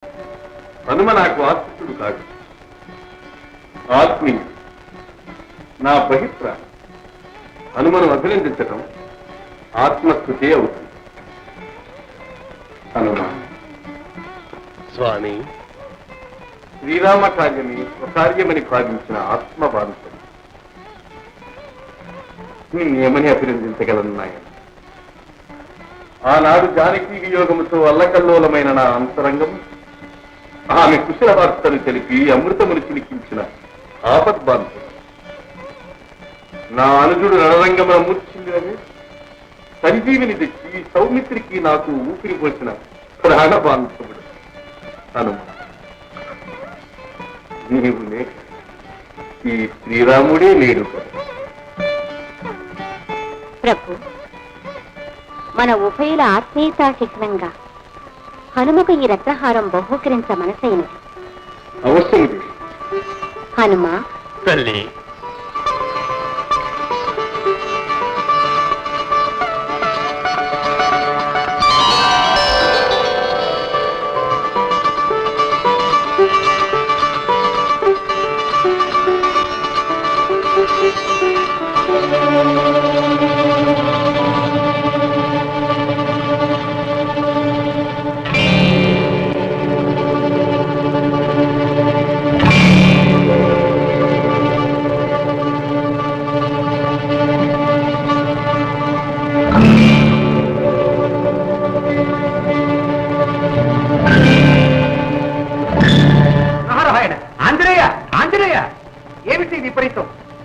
హనుమ నాకు ఆత్మీయుడు కాదు, ఆత్మీయుడు, నా బహిప్రాణ. హనుమను అభినందించటం ఆత్మస్థుతే అవుతుంది. హనుమ స్వామి, శ్రీరామ కార్యమే స్వకార్యమని భావించిన ఆత్మబాంధవుడు నేనేమని అభినందించగలను నాయన? ఆనాడు జానకీ వియోగముతో అల్లకల్లోలమైన నా అంతరంగం ఆమె కుశల వార్తను తెలిపి అమృతమును చిలికించిన ఆపద్బాంధవుడు. నా అనుజుడు రణరంగమున మూర్ఛిల్లని సంజీవిని తెచ్చి సౌమిత్రికి నాకు ఊపిరి పోసిన ప్రాణబాంధవుడు హనుమ. నీవు లేక ఈ శ్రీరాముడే లేడు కదా. ప్రభు, మన ఉభయుల ఆత్మీయతా శిఖరంగా హనుమకు ఈ రత్నహారం బహూకరించ మనసైనది. అవశ్యం హనుమ తల్లి.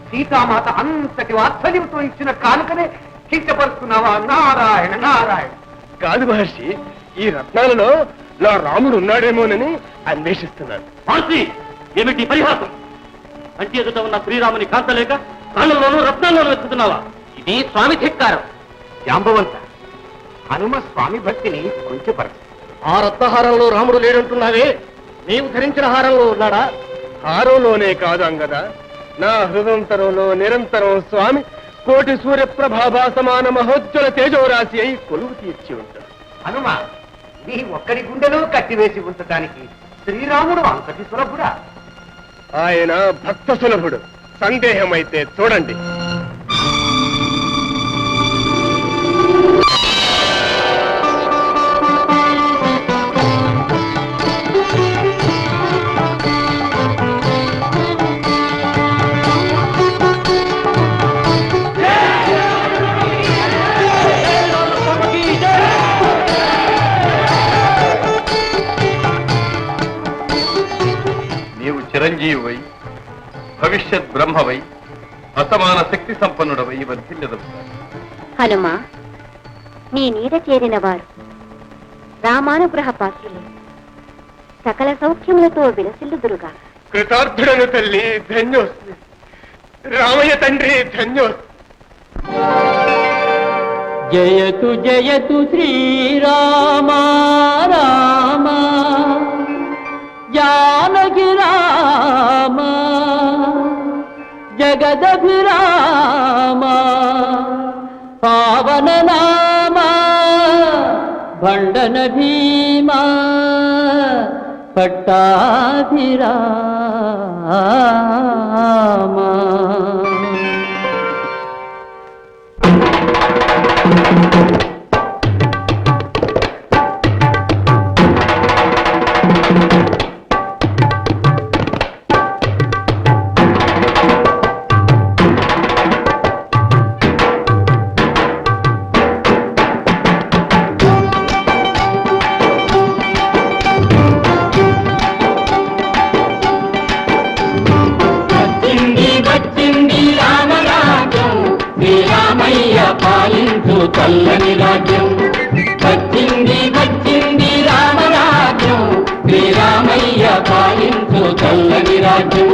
సీతామాత అంతటి వాత్సల్యంతో ఇచ్చిన కానుకనే కించపరుస్తున్నావా? నారాయణ నారాయణ. కాదు మహర్షి, ఈ రత్నాలలో నా రాముడు ఉన్నాడేమోనని అన్వేషిస్తున్నాను. మహర్షి, ఏమిటి పరిహాసం? కంటి ఎదుట ఉన్న శ్రీరాముని కాంతలేక కాళ్ళలోనూ రత్నాల్లోనూ వెతుకుతున్నావా? ఇది స్వామి ధిక్కారం. జాంబవంత, హనుమ స్వామి భక్తిని కొంచెపరచు. ఆ రత్నహారంలో రాముడు లేడంటున్నావే, నీవు ధరించిన హారంలో ఉన్నాడా? హారంలోనే కాదు అంగదా, నా హృదయంతరంలో నిరంతరం స్వామి కోటి సూర్యప్రభాభా సమాన మహోజ్వల తేజోరాశి అయి కొలువు తీర్చి ఉంటాడు. హనుమ, నీ ఒక్కడి గుండెలో కట్టివేసి ఉంచటానికి శ్రీరాముడు అంతటి సులభుడా? ఆయన భక్త సులభుడు. సందేహమైతే చూడండి. చిరంజీవై భవిష్యత్ బ్రహ్మవై అసమాన శక్తి సంపన్నుడవై వర్ధిల్లదవు. హనుమ, నీ నీడ చేరిన వారు రామానుగ్రహ పాత్రులు సకల సౌఖ్యములతో విలసిల్లుదురుగా. కృతార్థుడను తల్లి, ధన్యోస్మి. రామయ్య తండ్రి, ధన్యోస్మి. జయతు జయతు శ్రీరామ రామ జానకి రామ జగదభిరామ పావన నామ భండన భీమ పట్టాభిరామ. చల్లని రాజ్యం వచ్చింది వచ్చింది రామరాజ్యం, శ్రీరామయ్య పాలించు చల్లని రాజ్యం.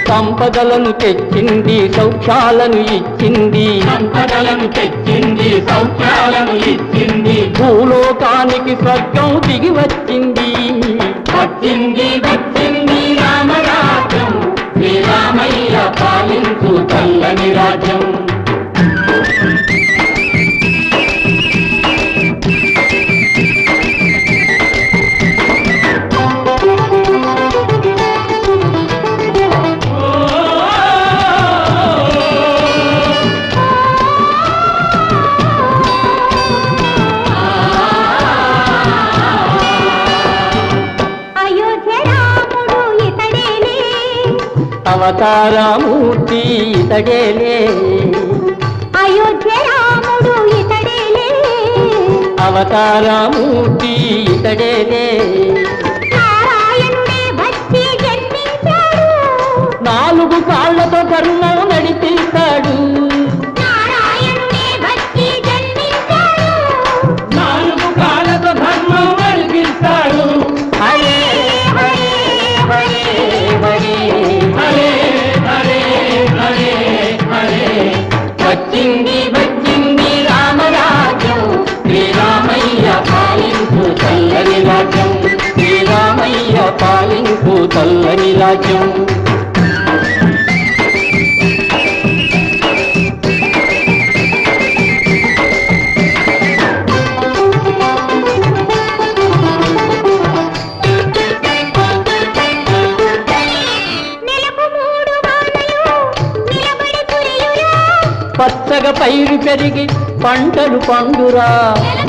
సంపదలను తెచ్చింది, సౌఖ్యాలను ఇచ్చింది, సంపదలను తెచ్చింది, సౌఖ్యాలను ఇచ్చింది. భూలోకానికి స్వర్గం దిగి వచ్చింది. వచ్చింది వచ్చింది రామరాజ్యం, శ్రీరామయ్య పాలించు చల్లని రాజ్యం. అవతారమూర్తి ఇతడేలే అయోధ్య రాముడు ఇతడేలే అవతారమూర్తి ఇతడేలే నారాయణుడే వచ్చి జన్మించాడు 4 కాళ్లతో ధర్మం నడిపిస్తాడు నారాయణుడే వచ్చి జన్మించాడు 4 కాళ్లతో ధర్మం నడిపిస్తాడు హరే హరే హరే హరే హరే హరే హరే హరే వచ్చింది వచ్చింది రామరాజ్యం శ్రీరామయ్య పాలింపు చల్లని రాజ్యం శ్రీరామయ్య పాలింపు చల్లని రాజ్యం నెలకు 3 వానలు నిలబడి కురియురా పచ్చగా పైరు పెరిగి పంటలు పండురా నెలకు